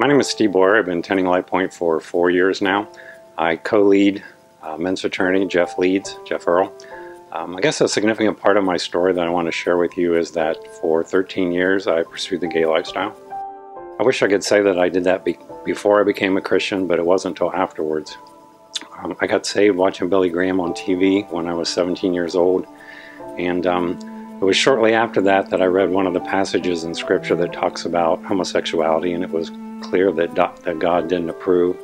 My name is Steve Boyer. I've been attending Light Point for 4 years now. I co-lead men's fraternity. Jeff leads, Jeff Earl. I guess a significant part of my story that I want to share with you is that for 13 years I pursued the gay lifestyle. I wish I could say that I did that before I became a Christian, but it wasn't until afterwards. I got saved watching Billy Graham on TV when I was 17 years old, and it was shortly after that that I read one of the passages in Scripture that talks about homosexuality, and it was clear that God didn't approve.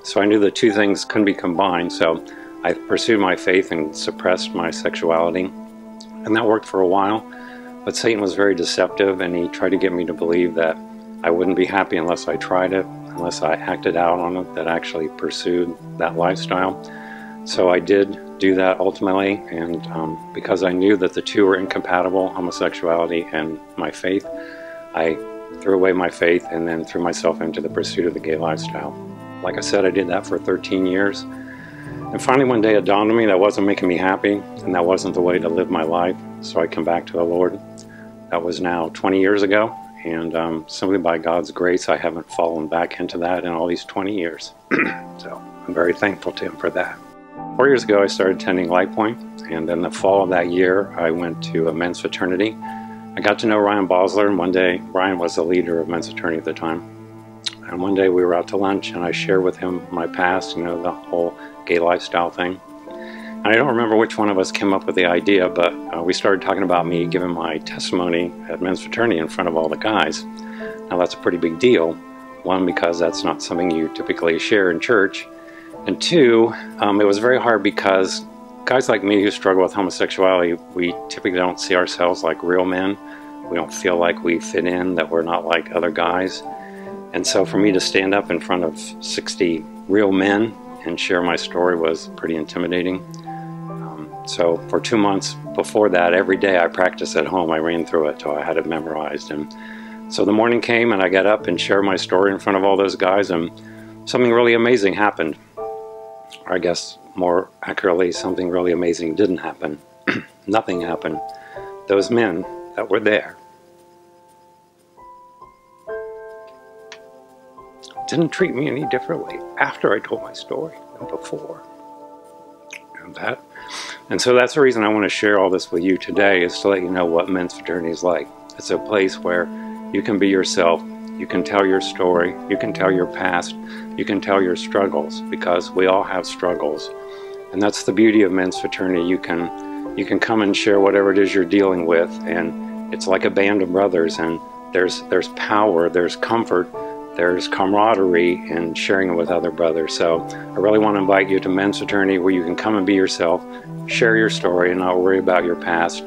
So I knew the two things couldn't be combined, so I pursued my faith and suppressed my sexuality, and that worked for a while. But Satan was very deceptive, and he tried to get me to believe that I wouldn't be happy unless I tried it, unless I acted out on it, that I actually pursued that lifestyle. So I did do that ultimately, and because I knew that the two were incompatible, homosexuality and my faith, I threw away my faith and then threw myself into the pursuit of the gay lifestyle. Like I said, I did that for 13 years. And finally one day it dawned on me that wasn't making me happy, and that wasn't the way to live my life. So I came back to the Lord. That was now 20 years ago, and simply by God's grace I haven't fallen back into that in all these 20 years. So I'm very thankful to Him for that. 4 years ago I started attending Light Point, and in the fall of that year I went to a men's fraternity. I got to know Ryan Bosler, and one day, Ryan was the leader of men's fraternity at the time, and one day we were out to lunch and I shared with him my past, you know, the whole gay lifestyle thing. And I don't remember which one of us came up with the idea, but we started talking about me giving my testimony at men's fraternity in front of all the guys. Now that's a pretty big deal. One, because that's not something you typically share in church. And two, it was very hard because guys like me who struggle with homosexuality, we typically don't see ourselves like real men. We don't feel like we fit in, that we're not like other guys. And so for me to stand up in front of 60 real men and share my story was pretty intimidating. So for 2 months before that, every day I practiced at home. I ran through it till I had it memorized. And so the morning came and I got up and shared my story in front of all those guys, and something really amazing happened. Or I guess more accurately, something really amazing didn't happen. Nothing happened. Those men that were there didn't treat me any differently after I told my story than before. And so that's the reason I want to share all this with you today, is to let you know what men's fraternity is like. It's a place where you can be yourself, you can tell your story, you can tell your past, you can tell your struggles, because we all have struggles. And that's the beauty of men's fraternity. You can come and share whatever it is you're dealing with, and it's like a band of brothers, and there's power, there's comfort, there's camaraderie in sharing it with other brothers. So I really want to invite you to men's fraternity, where you can come and be yourself, share your story, and not worry about your past,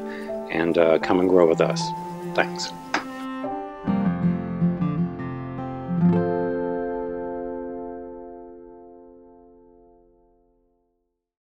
and come and grow with us. Thanks.